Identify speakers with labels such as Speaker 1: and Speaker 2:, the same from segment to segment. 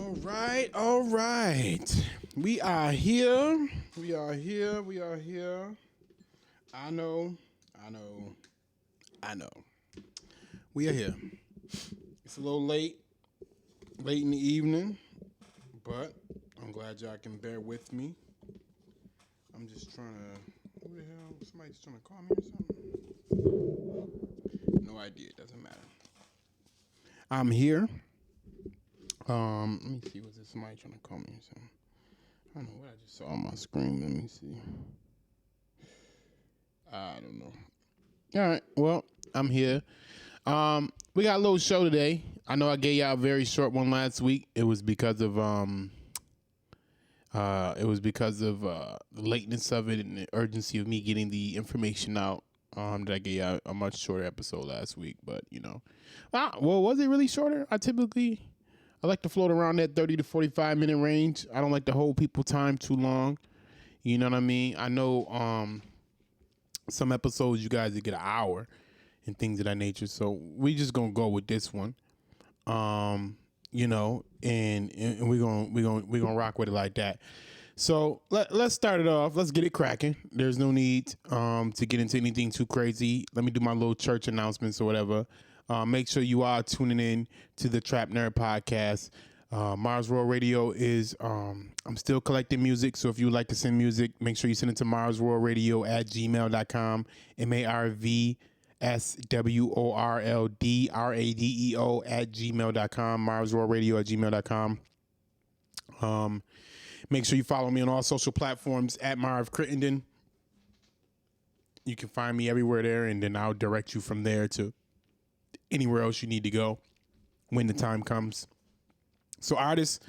Speaker 1: All right, all right. We are here. We are here. We are here. I know. We are here. It's a little late in the evening, but I'm glad y'all can bear with me. I'm just trying to. Who the hell? Somebody's trying to call me or something? No idea. It doesn't matter. I'm here. Let me see. Was there somebody trying to call me or something? I don't know what I just saw on my screen. Let me see. I don't know. All right. Well, I'm here. We got a little show today. I know I gave y'all a very short one last week. It was because of the lateness of it and the urgency of me getting the information out. That I gave y'all a much shorter episode last week, but well, was it really shorter? I like to float around that 30 to 45 minute range. I don't like to hold people time too long. You know what I mean? I know some episodes you guys get an hour and things of that nature. So we just gonna go with this one. And we're gonna rock with it like that. So let's start it off. Let's get it cracking. There's no need to get into anything too crazy. Let me do my little church announcements or whatever. Make sure you are tuning in to the Trap Nerd podcast. Mars World Radio is, I'm still collecting music. So if you would like to send music, make sure you send it to marsworldradio@gmail.com. MarsWorldradio@gmail.com. marsworldradio@gmail.com. Make sure you follow me on all social platforms at Marv Crittenden. You can find me everywhere there, and then I'll direct you from there to anywhere else you need to go when the time comes. So artists,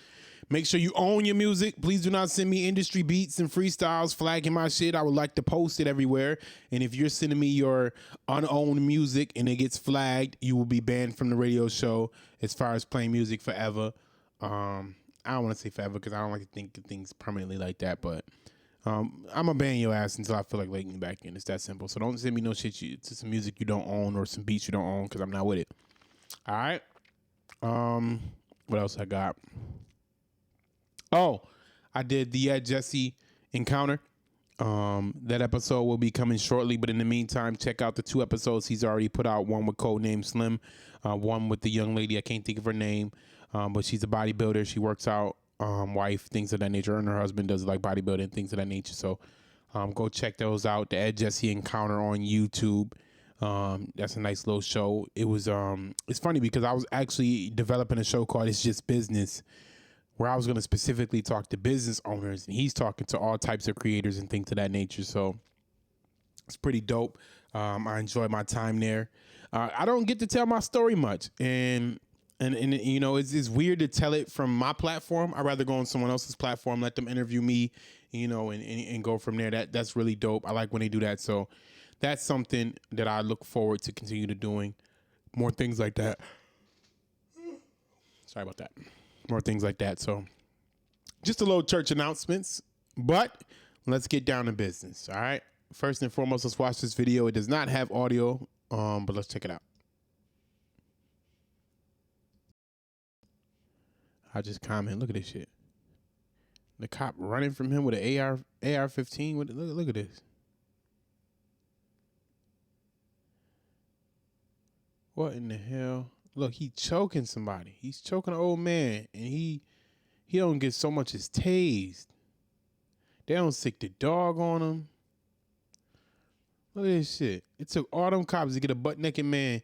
Speaker 1: make sure you own your music. Please do not send me industry beats and freestyles flagging my shit. I would like to post it everywhere. And if you're sending me your unowned music and it gets flagged, you will be banned from the radio show as far as playing music forever. I don't want to say forever because I don't like to think of things permanently like that, but I'm going to ban your ass until I feel like letting you back in. It's that simple. So don't send me no shit to some music you don't own or some beats you don't own because I'm not with it. All right. What else I got? Oh, I did the Jesse encounter. That episode will be coming shortly, but in the meantime, check out the 2 episodes he's already put out. One with Codename Slim, one with the young lady. I can't think of her name, but she's a bodybuilder. She works out. Wife, things of that nature, and her husband does like bodybuilding, things of that nature. So go check those out. The Ed Jesse Encounter on YouTube. That's a nice little show. It was it's funny because I was actually developing a show called It's Just Business, where I was going to specifically talk to business owners, and he's talking to all types of creators and things of that nature. So it's pretty dope. I enjoyed my time there. I don't get to tell my story much, and it's weird to tell it from my platform. I'd rather go on someone else's platform, let them interview me, and go from there. That's really dope. I like when they do that. So that's something that I look forward to continue to doing. More things like that. Sorry about that. More things like that. So just a little church announcements, but let's get down to business. All right. First and foremost, let's watch this video. It does not have audio, but let's check it out. I just comment. Look at this shit. The cop running from him with an AR-15. Look at this. What in the hell? Look, he choking somebody. He's choking an old man, and he don't get so much as tased. They don't sick the dog on him. Look at this shit. It took all them cops to get a butt naked man.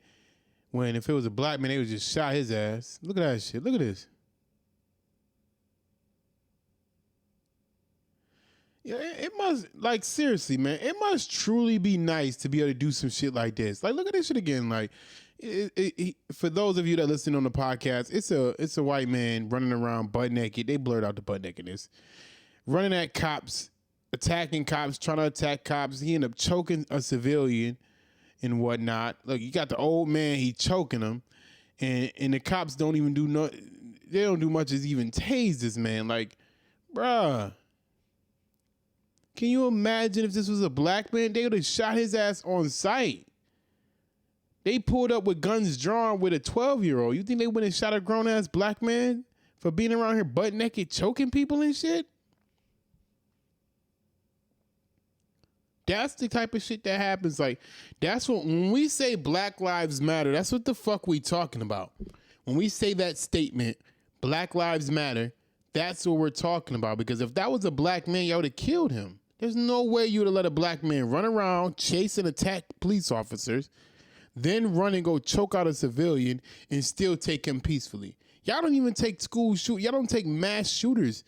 Speaker 1: When if it was a black man, they would just shot his ass. Look at that shit. Look at this. Yeah, it must, like, seriously, man, it must truly be nice to be able to do some shit like this. Like, look at this shit again. Like, for those of you that listen on the podcast, it's a white man running around butt naked. They blurred out the butt nakedness. Running at cops, attacking cops, trying to attack cops. He ended up choking a civilian and whatnot. Look, you got the old man, he choking him. And the cops don't even they don't do much as even tase this man. Like, bruh. Can you imagine if this was a black man? They would have shot his ass on sight. They pulled up with guns drawn with a 12-year-old. You think they wouldn't have shot a grown-ass black man for being around here butt naked choking people and shit? That's the type of shit that happens. Like, that's what, when we say Black Lives Matter, that's what the fuck we talking about. When we say that statement, Black Lives Matter, that's what we're talking about. Because if that was a black man, y'all would have killed him. There's no way you would have let a black man run around, chase and attack police officers, then run and go choke out a civilian and still take him peacefully. Y'all don't even take y'all don't take mass shooters.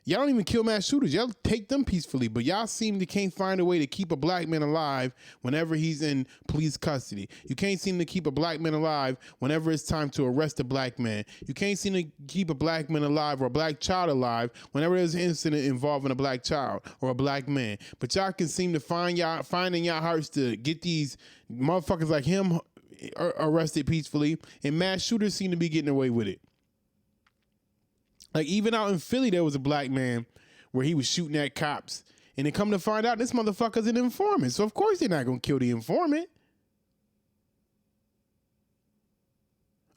Speaker 1: Y'all don't even kill mass shooters. Y'all take them peacefully, but y'all seem to can't find a way to keep a black man alive whenever he's in police custody. You can't seem to keep a black man alive whenever it's time to arrest a black man. You can't seem to keep a black man alive or a black child alive whenever there's an incident involving a black child or a black man. But y'all can seem to find in y'all hearts to get these motherfuckers like him arrested peacefully, and mass shooters seem to be getting away with it. Like, even out in Philly, there was a black man where he was shooting at cops. And they come to find out this motherfucker's an informant. So, of course, they're not going to kill the informant.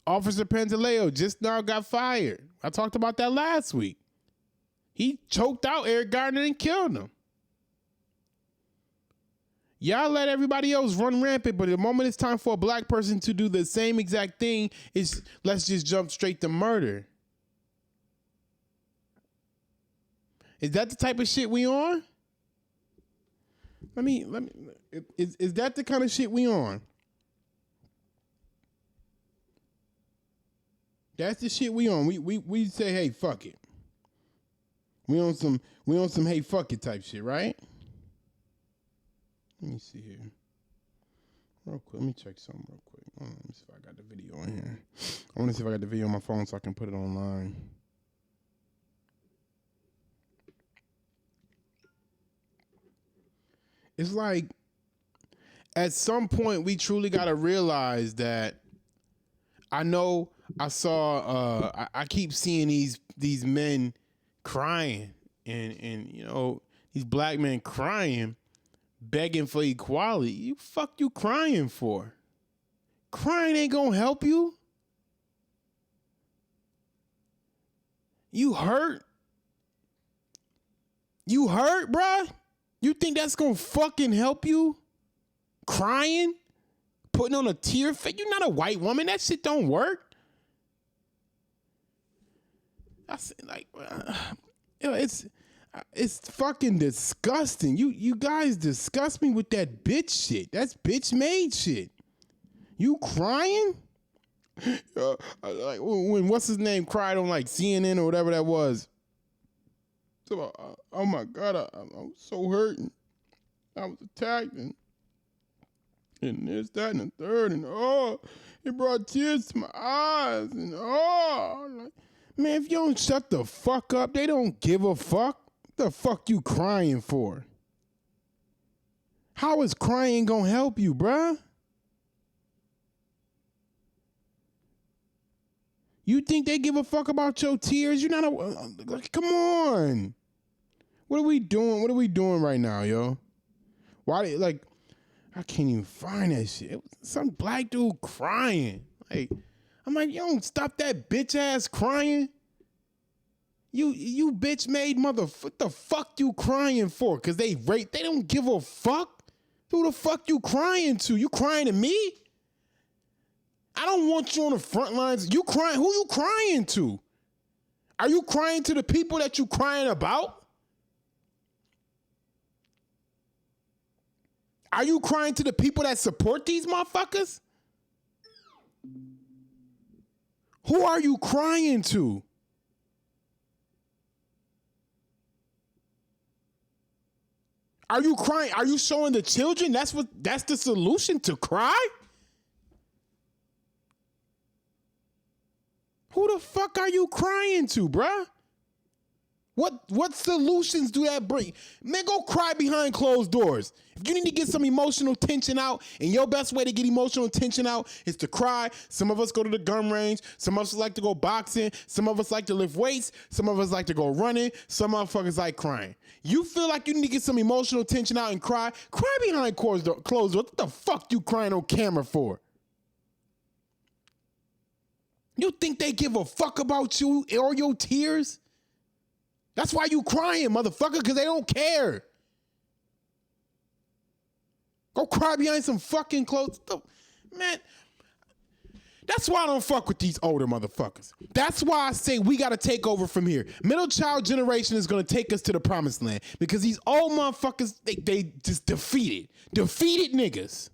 Speaker 1: Officer Pantaleo just now got fired. I talked about that last week. He choked out Eric Gardner and killed him. Y'all let everybody else run rampant, but the moment it's time for a black person to do the same exact thing, let's just jump straight to murder. Is that the type of shit we on? Is that the kind of shit we on? That's the shit we on. We say, hey, fuck it. We on some hey, fuck it type shit, right? Let me see here. Real quick, let me check something real quick. Let me see if I got the video on here. I want to see if I got the video on my phone so I can put it online. It's like, at some point, we truly got to realize that, I know I saw, I keep seeing these men crying and, you know, these black men crying, begging for equality. You crying for? Crying ain't gonna help you. You hurt? You hurt, bruh? You think that's gonna fucking help you? Crying? Putting on a tear fit? You're not a white woman. That shit don't work. I said, like, you know, it's fucking disgusting. You guys disgust me with that bitch shit. That's bitch made shit. You crying? Like when what's his name cried on like CNN or whatever that was. So, oh my God, I was so hurting. I was attacked and this, that, and the third, and it brought tears to my eyes, and like, man, if you don't shut the fuck up, they don't give a fuck. What the fuck you crying for? How is crying gonna help you, bruh? You think they give a fuck about your tears? You're not come on. What are we doing? What are we doing right now, yo? Why, like, I can't even find that shit. It was some black dude crying. Like, I'm like, you don't stop that bitch ass crying. You bitch made what the fuck you crying for? Cause they don't give a fuck. Who the fuck you crying to? You crying to me? I don't want you on the front lines. You crying? Who you crying to? Are you crying to the people that you crying about? Are you crying to the people that support these motherfuckers? Who are you crying to? Are you crying? Are you showing the children that's the solution, to cry? Who the fuck are you crying to, bruh? What solutions do that bring? Man, go cry behind closed doors. If you need to get some emotional tension out, and your best way to get emotional tension out is to cry. Some of us go to the gun range. Some of us like to go boxing. Some of us like to lift weights. Some of us like to go running. Some motherfuckers like crying. You feel like you need to get some emotional tension out and cry? Cry behind closed doors. What the fuck you crying on camera for? You You think they give a fuck about you or your tears? That's why you crying, motherfucker, because they don't care. Go cry behind some fucking clothes. Man, that's why I don't fuck with these older motherfuckers. That's why I say we got to take over from here. Middle child generation is going to take us to the promised land because these old motherfuckers, they just defeated niggas.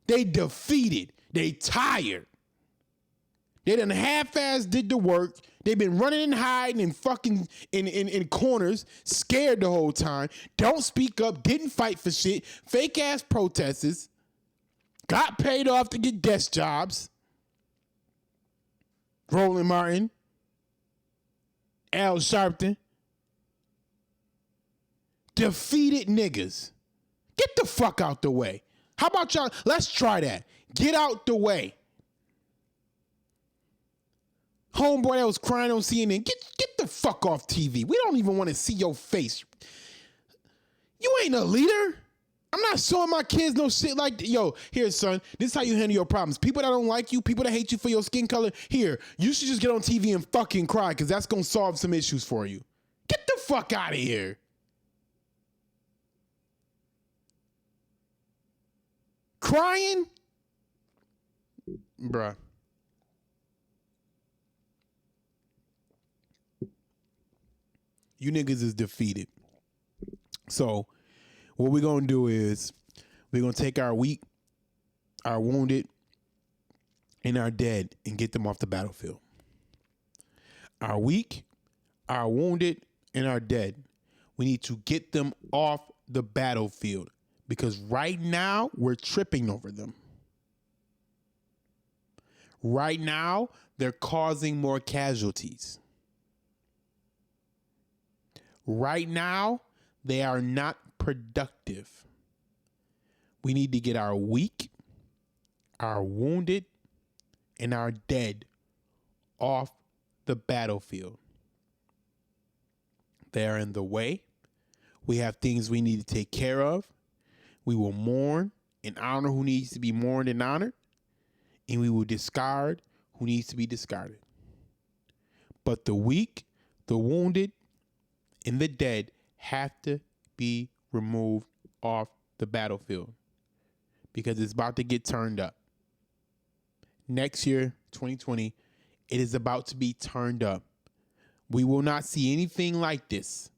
Speaker 1: They defeated. They tired. They done half-ass did the work. They've been running and hiding and fucking in corners, scared the whole time. Don't speak up, didn't fight for shit. Fake-ass protesters. Got paid off to get desk jobs. Roland Martin. Al Sharpton. Defeated niggas. Get the fuck out the way. How about y'all? Let's try that. Get out the way. Homeboy that was crying on CNN, get the fuck off TV. We don't even want to see your face. You ain't a leader. I'm not showing my kids no shit like, yo, here, son, this is how you handle your problems. People that don't like you, people that hate you for your skin color, here, you should just get on TV and fucking cry because that's going to solve some issues for you. Get the fuck out of here. Crying? Bruh. You niggas is defeated. So what we're going to do is we're going to take our weak, our wounded, and our dead and get them off the battlefield. Our weak, our wounded, and our dead. We need to get them off the battlefield because right now we're tripping over them. Right now, they're causing more casualties. Right now, they are not productive. We need to get our weak, our wounded, and our dead off the battlefield. They are in the way. We have things we need to take care of. We will mourn and honor who needs to be mourned and honored. And we will discard who needs to be discarded. But the weak, the wounded, and the dead have to be removed off the battlefield because it's about to get turned up. Next year, 2020, it is about to be turned up. We will not see anything like this.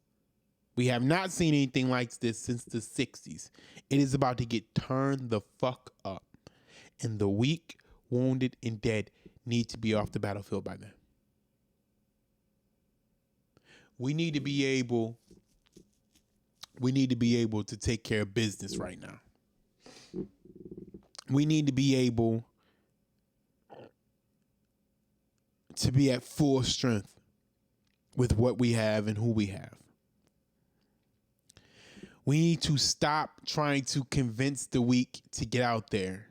Speaker 1: We have not seen anything like this since the 60s. It is about to get turned the fuck up. And the weak, wounded, and dead need to be off the battlefield by then. We need to be able to take care of business right now. We need to be able to be at full strength with what we have and who we have. We need to stop trying to convince the weak to get out there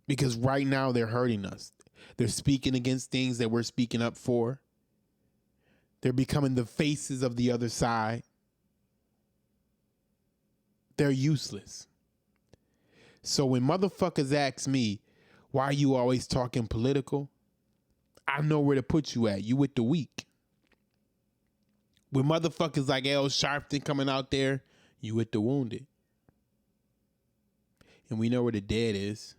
Speaker 1: because right now they're hurting us. They're speaking against things that we're speaking up for. They're becoming the faces of the other side. They're useless. So when motherfuckers ask me, why are you always talking political? I know where to put you at. You with the weak. When motherfuckers like Al Sharpton coming out there, you with the wounded. And we know where the dead is.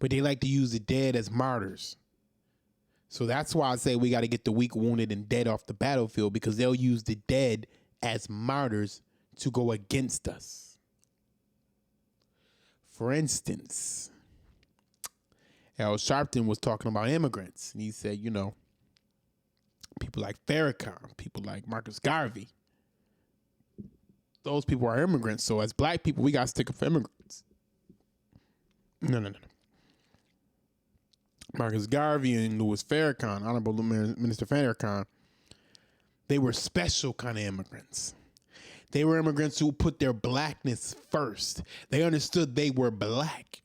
Speaker 1: But they like to use the dead as martyrs. So that's why I say we got to get the weak, wounded, and dead off the battlefield because they'll use the dead as martyrs to go against us. For instance, Al Sharpton was talking about immigrants. And he said, you know, people like Farrakhan, people like Marcus Garvey, those people are immigrants. So as black people, we got to stick up for immigrants. No. Marcus Garvey and Louis Farrakhan, Honorable Minister Farrakhan, they were special kind of immigrants. They were immigrants who put their blackness first. They understood they were black.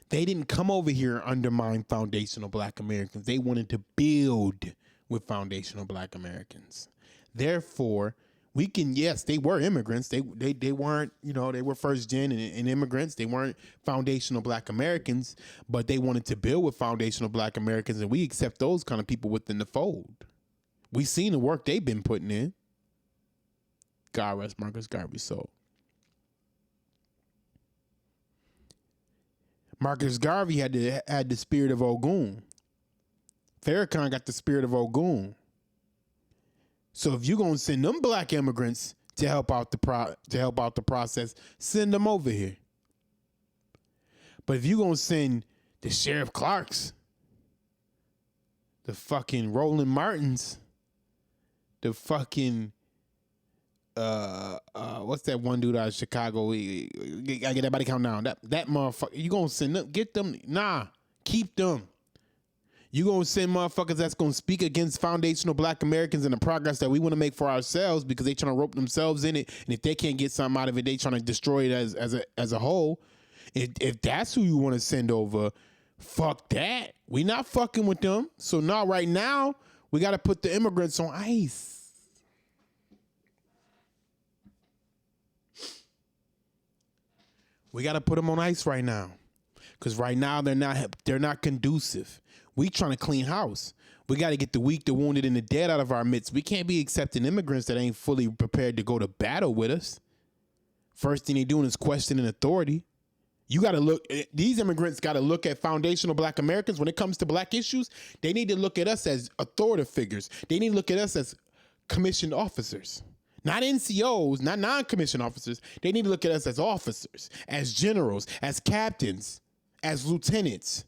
Speaker 1: They didn't come over here and undermine foundational black Americans. They wanted to build with foundational black Americans. Therefore, Yes, they were immigrants. They weren't, they were first gen and immigrants. They weren't foundational Black Americans, but they wanted to build with foundational Black Americans, and we accept those kind of people within the fold. We seen the work they've been putting in. God rest Marcus Garvey's soul. Marcus Garvey had the spirit of Ogun. Farrakhan got the spirit of Ogun. So if you're gonna send them Black immigrants to help out the process, send them over here. But if you're gonna send the Sheriff Clarks, the fucking Roland Martins, the fucking what's that one dude out of Chicago? I get everybody count down. That motherfucker, you gonna send them? Get them? Nah, keep them. You gonna send motherfuckers that's gonna speak against foundational Black Americans and the progress that we want to make for ourselves because they trying to rope themselves in it, and if they can't get something out of it, they trying to destroy it as a whole. If that's who you want to send over, fuck that. We not fucking with them. So now, right now, we got to put the immigrants on ice. We got to put them on ice right now, because right now they're not conducive. We trying to clean house. We got to get the weak, the wounded, and the dead out of our midst. We can't be accepting immigrants that ain't fully prepared to go to battle with us. First thing they doing is questioning authority. You got to look. These immigrants got to look at foundational Black Americans when it comes to Black issues. They need to look at us as authoritative figures. They need to look at us as commissioned officers. Not NCOs, not non-commissioned officers. They need to look at us as officers, as generals, as captains, as lieutenants.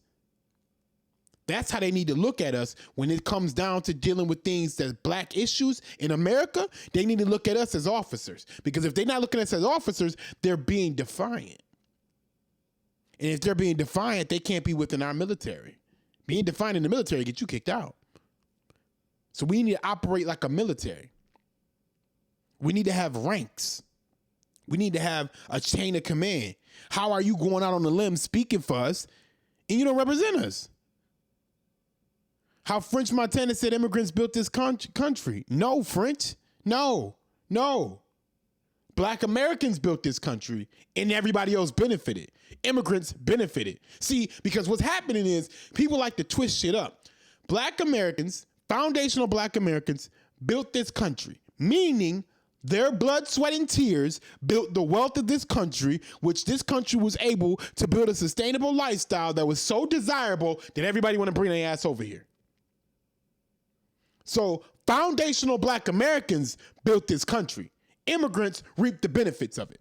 Speaker 1: That's how they need to look at us when it comes down to dealing with things that's Black issues in America. They need to look at us as officers, because if they're not looking at us as officers, they're being defiant. And if they're being defiant, they can't be within our military. Being defiant in the military gets you kicked out. So we need to operate like a military. We need to have ranks. We need to have a chain of command. How are you going out on the limb speaking for us and you don't represent us? How French Montana said immigrants built this country. No, French. No. Black Americans built this country and everybody else benefited. Immigrants benefited. See, because what's happening is people like to twist shit up. Black Americans, foundational Black Americans, built this country, meaning their blood, sweat, and tears built the wealth of this country, which this country was able to build a sustainable lifestyle that was so desirable that everybody want to bring their ass over here. So foundational Black Americans built this country. Immigrants reaped the benefits of it.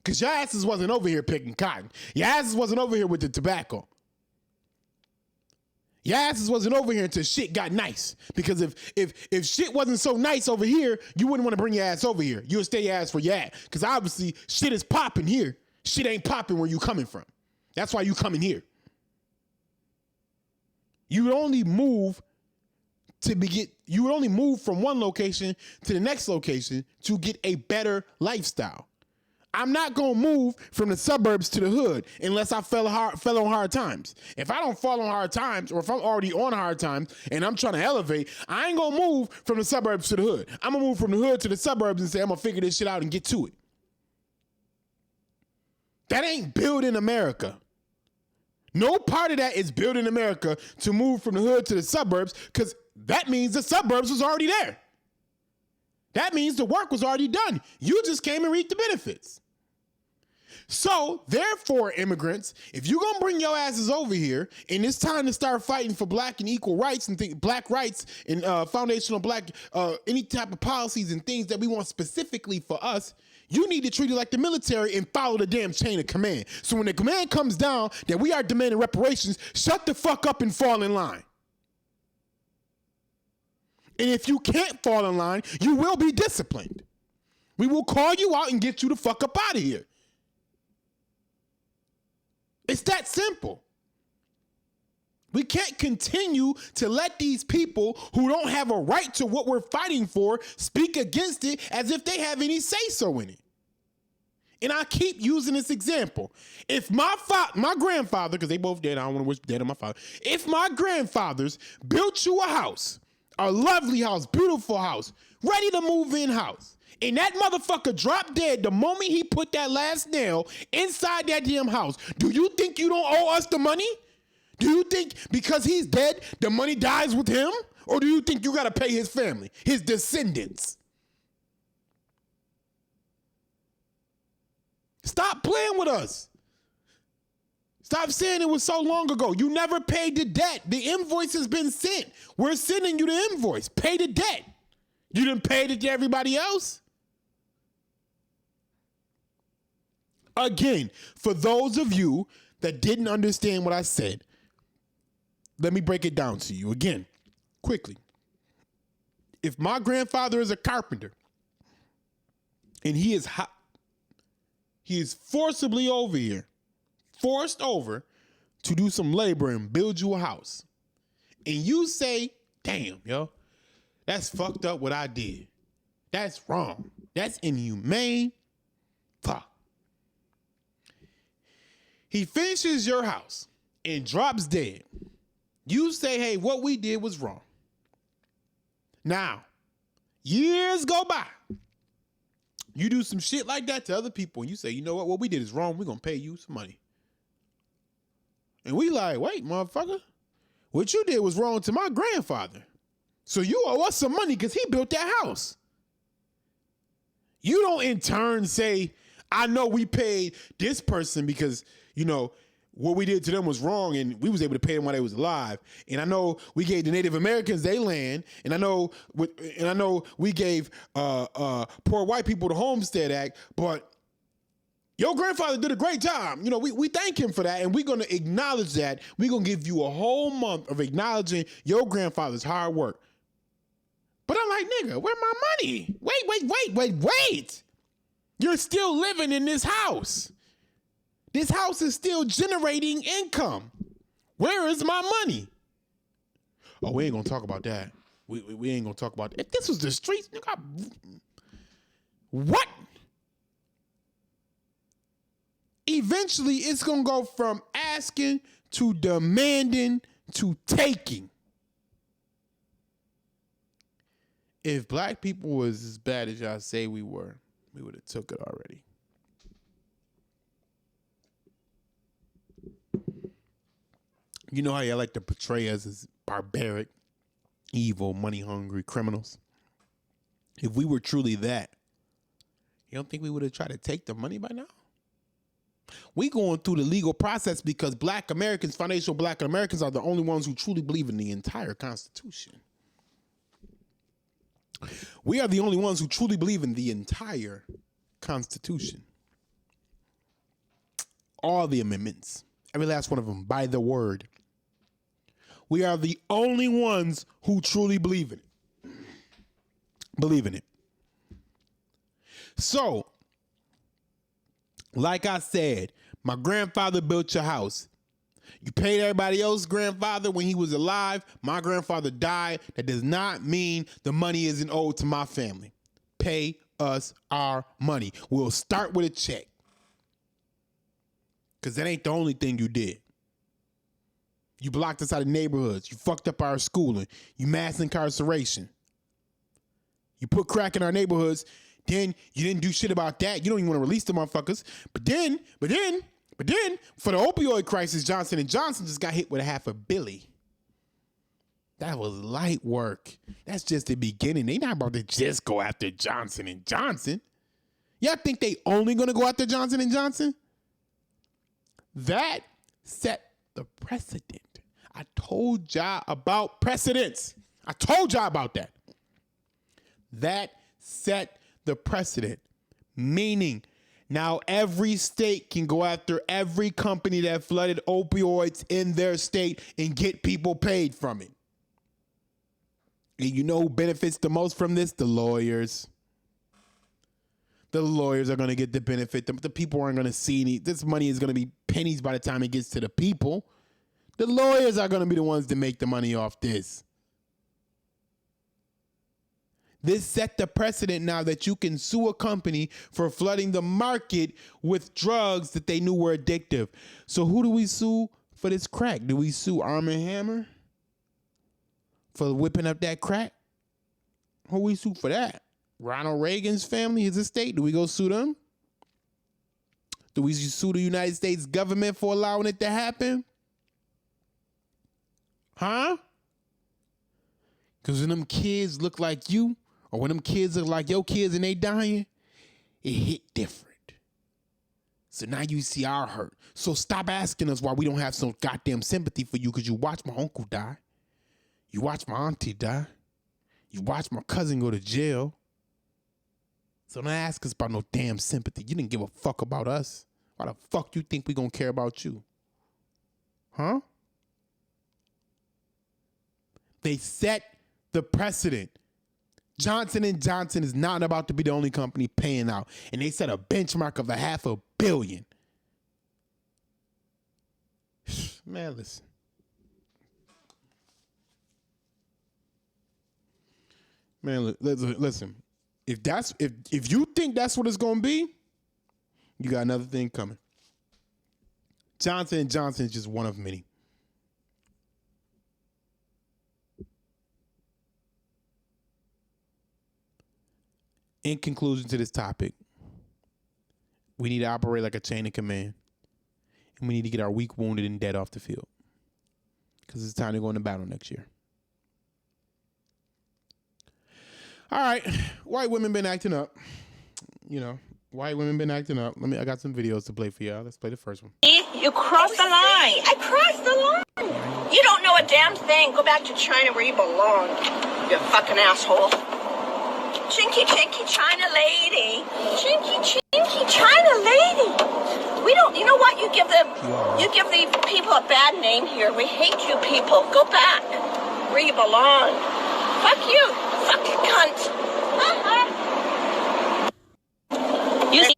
Speaker 1: Because your asses wasn't over here picking cotton. Your asses wasn't over here with the tobacco. Your asses wasn't over here until shit got nice. Because if shit wasn't so nice over here, you wouldn't want to bring your ass over here. You would stay your ass where you at. Because obviously shit is popping here. Shit ain't popping where you coming from. That's why you coming here. You would only move from one location to the next location to get a better lifestyle. I'm not going to move from the suburbs to the hood unless I fell on hard times. If I don't fall on hard times, or if I'm already on hard times and I'm trying to elevate, I ain't going to move from the suburbs to the hood. I'm going to move from the hood to the suburbs and say, I'm going to figure this shit out and get to it. That ain't building America. No part of that is building America to move from the hood to the suburbs, because that means the suburbs was already there. That means the work was already done. You just came and reaped the benefits. So, therefore, immigrants, if you're going to bring your asses over here and it's time to start fighting for Black and equal rights and Black rights and foundational Black, any type of policies and things that we want specifically for us, you need to treat it like the military and follow the damn chain of command. So when the command comes down that we are demanding reparations, shut the fuck up and fall in line. And if you can't fall in line, you will be disciplined. We will call you out and get you the fuck up out of here. It's that simple. We can't continue to let these people who don't have a right to what we're fighting for speak against it as if they have any say-so in it. And I keep using this example. If my grandfather, because they both dead, I don't want to wish dead on my father. If my grandfathers built you a house, a lovely house, beautiful house, ready to move in house. And that motherfucker dropped dead the moment he put that last nail inside that damn house. Do you think you don't owe us the money? Do you think because he's dead, the money dies with him? Or do you think you got to pay his family, his descendants? Stop playing with us. Stop saying it was so long ago. You never paid the debt. The invoice has been sent. We're sending you the invoice. Pay the debt. You didn't pay it to everybody else? Again, for those of you that didn't understand what I said, let me break it down to you again, quickly. If my grandfather is a carpenter and he is forcibly forced over to do some labor and build you a house, and you say, damn, yo, that's fucked up what I did. That's wrong. That's inhumane. Fuck. He finishes your house and drops dead. You say, hey, what we did was wrong. Now, years go by. You do some shit like that to other people and you say, you know what we did is wrong. We're going to pay you some money. And we like, wait, motherfucker, what you did was wrong to my grandfather. So you owe us some money because he built that house. You don't in turn say, I know we paid this person because, you know, what we did to them was wrong and we was able to pay them while they was alive. And I know we gave the Native Americans their land. And I know we gave poor white people the Homestead Act, but your grandfather did a great job. You know, we thank him for that, and we're going to acknowledge that. We're going to give you a whole month of acknowledging your grandfather's hard work. But I'm like, nigga, where my money? Wait. You're still living in this house. This house is still generating income. Where is my money? Oh, we ain't going to talk about that. We ain't going to talk about that. If this was the streets, nigga, what? Eventually, it's going to go from asking to demanding to taking. If black people was as bad as y'all say we were, we would have took it already. You know how y'all like to portray us as barbaric, evil, money-hungry criminals? If we were truly that, you don't think we would have tried to take the money by now? We going through the legal process because black Americans, foundational black Americans, are the only ones who truly believe in the entire Constitution. We are the only ones who truly believe in the entire Constitution. All the amendments, every last one of them, by the word. We are the only ones who truly believe in it. Believe in it. So, like I said, my grandfather built your house. You paid everybody else's grandfather when he was alive. My grandfather died. That does not mean the money isn't owed to my family. Pay us our money. We'll start with a check. Because that ain't the only thing you did. You blocked us out of neighborhoods. You fucked up our schooling. You mass incarceration. You put crack in our neighborhoods. Then you didn't do shit about that. You don't even want to release the motherfuckers. But then, for the opioid crisis, Johnson & Johnson just got hit with $500 million. That was light work. That's just the beginning. They not about to just go after Johnson & Johnson. Y'all think they only going to go after Johnson & Johnson? That set the precedent. I told y'all about precedents. I told y'all about that. That set the precedent, meaning now every state can go after every company that flooded opioids in their state and get people paid from it. And you know who benefits the most from this? The lawyers. The lawyers are going to get the benefit. The people aren't going to see any. This money is going to be pennies by the time it gets to the people. The lawyers are going to be the ones that make the money off this. This set the precedent now that you can sue a company for flooding the market with drugs that they knew were addictive. So who do we sue for this crack? Do we sue Arm & Hammer for whipping up that crack? Who we sue for that? Ronald Reagan's family, his estate. Do we go sue them? Do we sue the United States government for allowing it to happen? Huh? Because when them kids look like you, or when them kids look like your kids and they dying, it hit different. So now you see our hurt. So stop asking us why we don't have some goddamn sympathy for you, because you watched my uncle die. You watched my auntie die. You watched my cousin go to jail. So don't ask us about no damn sympathy. You didn't give a fuck about us. Why the fuck you think we gonna care about you? Huh? They set the precedent. Johnson & Johnson is not about to be the only company paying out. And they set a benchmark of $500 million. Man, listen. Man, listen. If you think that's what it's gonna be, you got another thing coming. Johnson & Johnson is just one of many. In conclusion to this topic, we need to operate like a chain of command. And we need to get our weak, wounded, and dead off the field. Because it's time to go into battle next year. All right. White women been acting up. You know, white women been acting up. I got some videos to play for y'all. Let's play the first one.
Speaker 2: You crossed the line. I crossed the line. You don't know a damn thing. Go back to China where you belong. You fucking asshole. Chinky, chinky, China lady. Chinky, chinky, China lady. We don't, you know what? You give the people a bad name here. We hate you people. Go back where you belong. Fuck you. Fucking cunt. You see?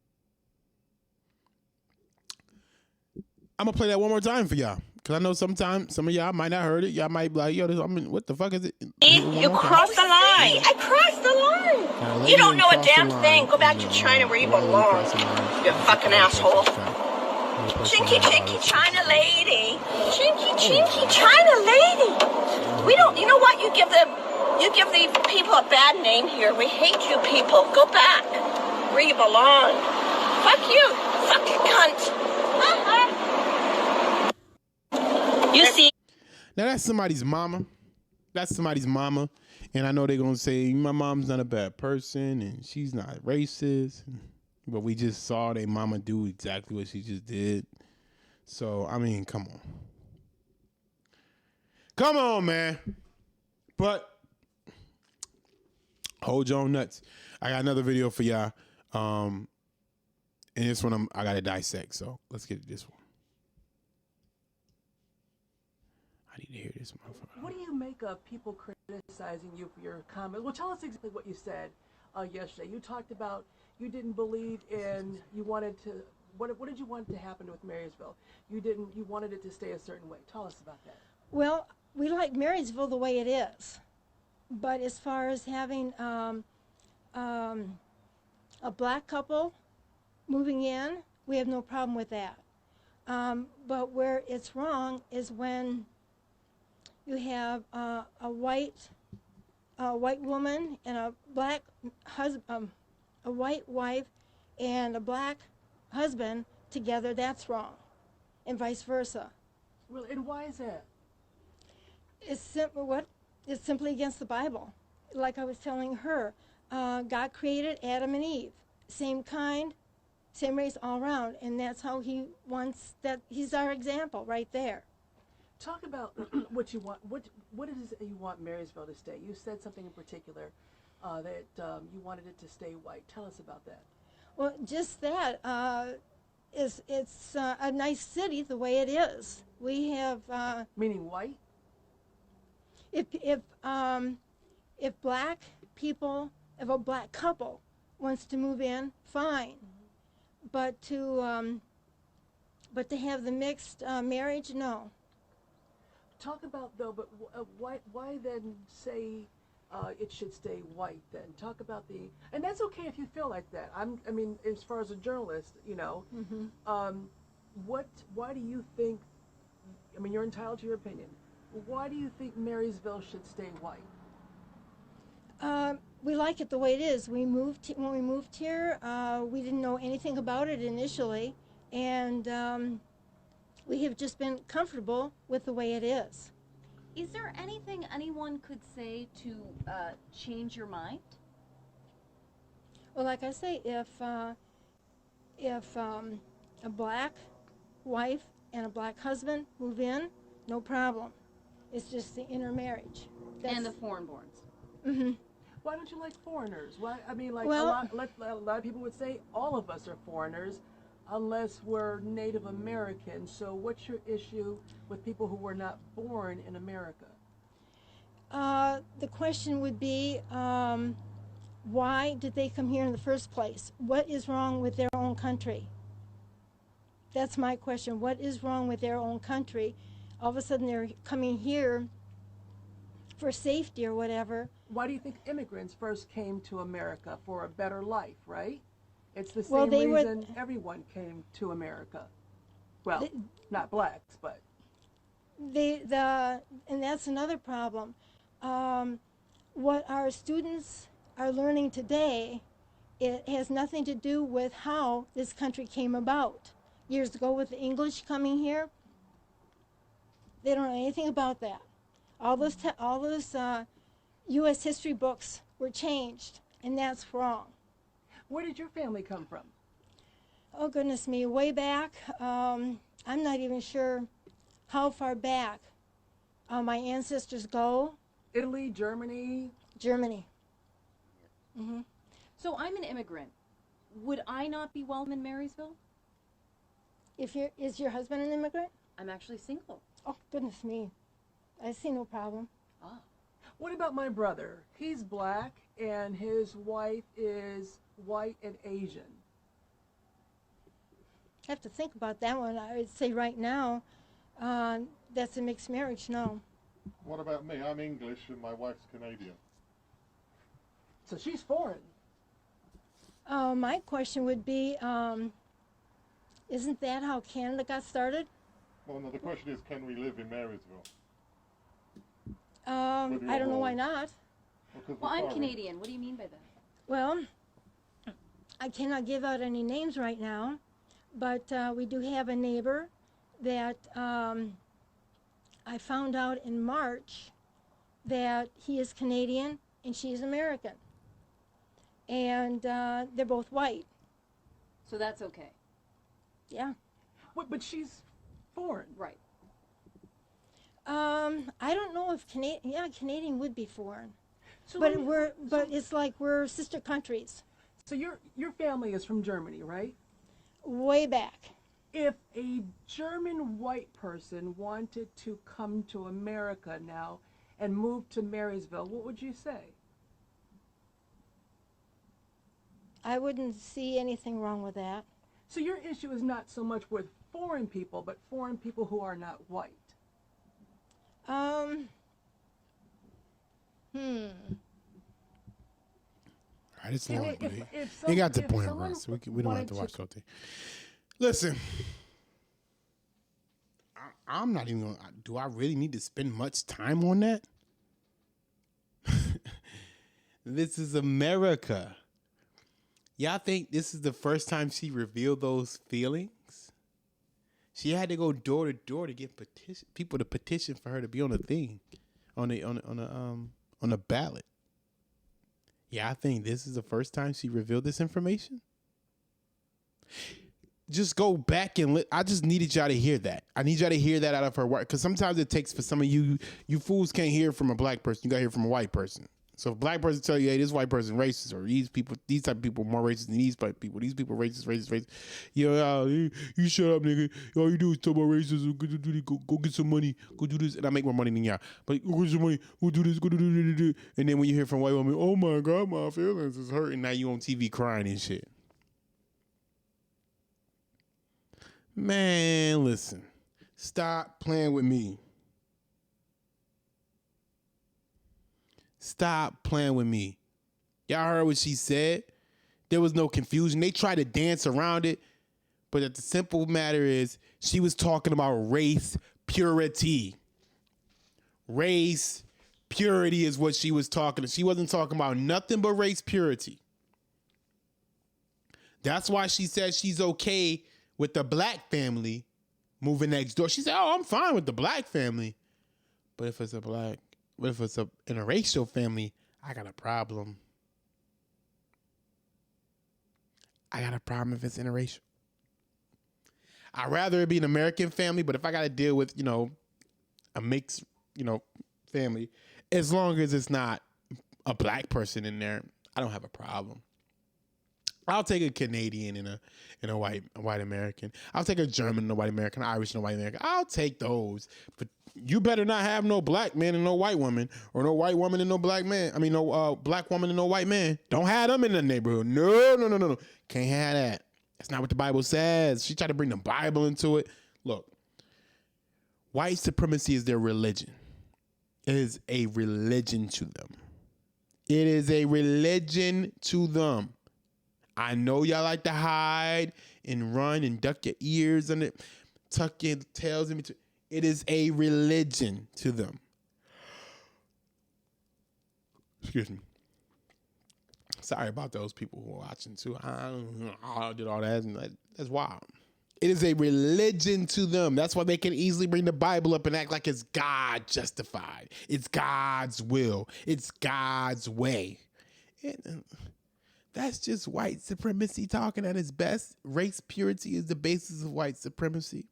Speaker 1: I'm going to play that one more time for y'all. Because I know sometimes some of y'all might not heard it. Y'all might be like, yo, what the fuck is it?
Speaker 2: You crossed the line. I crossed the line. You don't know a damn thing. Go back to China where you belong. You fucking asshole. Chinky, chinky, China lady. Chinky, chinky, China lady. We don't, you know what? You give the people a bad name here. We hate you people. Go back where you belong. Fuck you. Fucking cunt. You see?
Speaker 1: Now that's somebody's mama. That's somebody's mama. And I know they're going to say, my mom's not a bad person and she's not racist. But we just saw their mama do exactly what she just did. So, I mean, come on. Come on, man. But hold your own nuts. I got another video for y'all. And this one I got to dissect. So let's get to this one. I need to hear this motherfucker.
Speaker 3: What do you make of people criticizing you for your comment? Well, tell us exactly what you said yesterday. You talked about you didn't believe in, you wanted to, what did you want to happen with Marysville? You wanted it to stay a certain way. Tell us about that.
Speaker 4: Well, we like Marysville the way it is. But as far as having a black couple moving in, we have no problem with that. But where it's wrong is when you have a white woman and a black husband, a white wife and a black husband together. That's wrong, and vice versa.
Speaker 3: Well, and why is that?
Speaker 4: It's simply against the Bible. Like I was telling her, God created Adam and Eve, same kind, same race all around, and that's how He wants that. He's our example right there.
Speaker 3: Talk about what you want. What is it you want Marysville to stay? You said something in particular that you wanted it to stay white. Tell us about that.
Speaker 4: Well, just that. It's a nice city the way it is. We have
Speaker 3: Meaning white?
Speaker 4: If black people, if a black couple wants to move in, fine. But to have the mixed marriage, no.
Speaker 3: Talk about though, but why then say it should stay white? Then talk about and that's okay if you feel like that. I mean, as far as a journalist, you know, why do you think? I mean, you're entitled to your opinion. Why do you think Marysville should stay white?
Speaker 4: we like it the way it is. When we moved here. We didn't know anything about it initially, and we have just been comfortable with the way it is.
Speaker 5: Is there anything anyone could say to change your mind?
Speaker 4: Well, like I say, if a black wife and a black husband move in, no problem. It's just the intermarriage.
Speaker 5: And the foreign-borns.
Speaker 4: Mm-hmm.
Speaker 3: Why don't you like foreigners? Why? I mean, like
Speaker 4: Well,
Speaker 3: a lot of people would say all of us are foreigners, unless we're Native American. So, what's your issue with people who were not born in America?
Speaker 4: The question would be, why did they come here in the first place? What is wrong with their own country? That's my question. What is wrong with their own country? All of a sudden they're coming here for safety or whatever.
Speaker 3: Why do you think immigrants first came to America? For a better life, right? It's the same reason everyone came to America. Well, not blacks, but
Speaker 4: and that's another problem. What our students are learning today, it has nothing to do with how this country came about. Years ago with the English coming here, they don't know anything about that. All those U.S. history books were changed, and that's wrong.
Speaker 3: Where did your family come from?
Speaker 4: Oh, goodness me, way back. I'm not even sure how far back my ancestors go.
Speaker 3: Italy, Germany?
Speaker 4: Germany. Mm-hmm.
Speaker 5: So I'm an immigrant. Would I not be welcome in Marysville?
Speaker 4: Is your husband an immigrant?
Speaker 5: I'm actually single.
Speaker 4: Oh, goodness me. I see no problem.
Speaker 5: Ah.
Speaker 3: What about my brother? He's black, and his wife is white and Asian.
Speaker 4: I have to think about that one. I would say right now, that's a mixed marriage, no.
Speaker 6: What about me? I'm English and my wife's Canadian.
Speaker 3: So she's foreign.
Speaker 4: My question would be, isn't that how Canada got started?
Speaker 6: Well, no, the question is, can we live in Marysville?
Speaker 4: I don't know why not.
Speaker 5: Well, I'm Canadian. What do you mean by that?
Speaker 4: Well, I cannot give out any names right now, but we do have a neighbor that I found out in March that he is Canadian and she's American. And they're both white.
Speaker 5: So that's okay.
Speaker 4: Yeah.
Speaker 3: But she's foreign.
Speaker 5: Right.
Speaker 4: I don't know if Canadian would be foreign.
Speaker 3: So
Speaker 4: But it's like we're sister countries.
Speaker 3: So your family is from Germany, right?
Speaker 4: Way back.
Speaker 3: If a German white person wanted to come to America now and move to Marysville, what would you say?
Speaker 4: I wouldn't see anything wrong with that.
Speaker 3: So your issue is not so much with foreign people, but foreign people who are not white.
Speaker 1: All right, it's long, buddy. You got the point, Russ. We don't have to watch Cote. Listen, I'm not even going to... Do I really need to spend much time on that? This is America. Y'all think this is the first time she revealed those feelings? She had to go door to door to get people to petition for her to be on the thing, on the ballot. Yeah, I think this is the first time she revealed this information. Just go back and I just needed y'all to hear that. I need y'all to hear that out of her work, because sometimes it takes for some of you fools can't hear from a black person. You gotta hear from a white person. So if a black person tell you, hey, this white person racist, or these type of people more racist than these people. These people racist. Yo, you shut up, nigga. All you do is talk about racism. Go get some money. Go do this. And I make more money than y'all. But go get some money. Go do this. Go do. And then when you hear from white women, oh my God, my feelings is hurting. Now you on TV crying and shit. Man, listen. Stop playing with me. Stop playing with me. Y'all heard what she said. There was no confusion. They tried to dance around it. But the simple matter is, she was talking about race purity. Race purity is what she was talking. She wasn't talking about nothing but race purity. That's why she said she's okay with the black family moving next door. She said, "Oh, I'm fine with the black family, but if it's a interracial family, I got a problem. I got a problem if it's interracial. I'd rather it be an American family, but if I got to deal with, a mixed, family, as long as it's not a black person in there, I don't have a problem. I'll take a Canadian and a white American. I'll take a German and a white American, Irish and a white American. I'll take those. But you better not have no black man and no white woman, or no white woman and no black man. I mean, no black woman and no white man. Don't have them in the neighborhood. No. Can't have that. That's not what the Bible says. She tried to bring the Bible into it. Look, white supremacy is their religion. It is a religion to them. It is a religion to them. I know y'all like to hide and run and duck your ears and tuck your tails in between. It is a religion to them. Excuse me. Sorry about those people who are watching too. I did all that, and that's wild. It is a religion to them. That's why they can easily bring the Bible up and act like it's God justified. It's God's will. It's God's way. That's just white supremacy talking at its best. Race purity is the basis of white supremacy.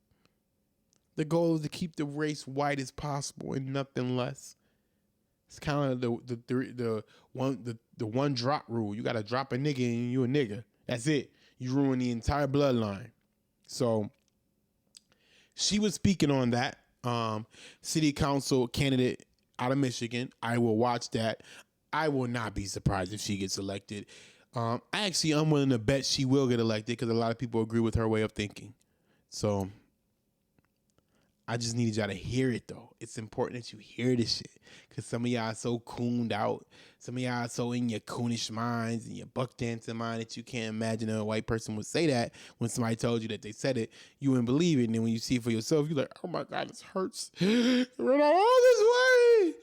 Speaker 1: The goal is to keep the race white as possible and nothing less. It's kind of the one drop rule. You got to drop a nigga and you a nigga. That's it. You ruin the entire bloodline. So she was speaking on that. City council candidate out of Michigan. I will watch that. I will not be surprised if she gets elected. I'm willing to bet she will get elected because a lot of people agree with her way of thinking. So I just needed y'all to hear it, though. It's important that you hear this shit because some of y'all are so cooned out. Some of y'all are so in your coonish minds and your buck dancing mind that you can't imagine a white person would say that when somebody told you that they said it. You wouldn't believe it. And then when you see it for yourself, you're like, oh, my God, this hurts. Run all this way.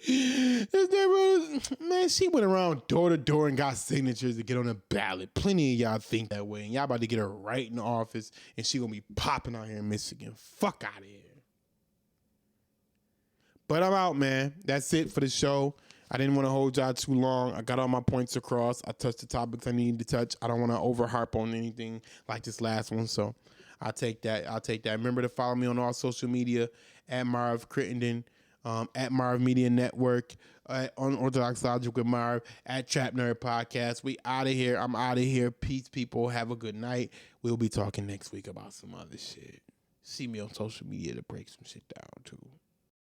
Speaker 1: This neighborhood, man, she went around door to door and got signatures to get on a ballot. Plenty of y'all think that way. And y'all about to get her right in the office, and she going to be popping out here in Michigan. Fuck out of here. But I'm out, man. That's it for the show. I didn't want to hold y'all too long. I got all my points across. I touched the topics I needed to touch. I don't want to overharp on anything like this last one, so I'll take that. Remember to follow me on all social media at Marv Crittenden, at Marv Media Network, on Orthodox Logic with Marv, at Trap Nerd Podcast. We out of here. I'm out of here. Peace, people. Have a good night. We'll be talking next week about some other shit. See me on social media to break some shit down, too.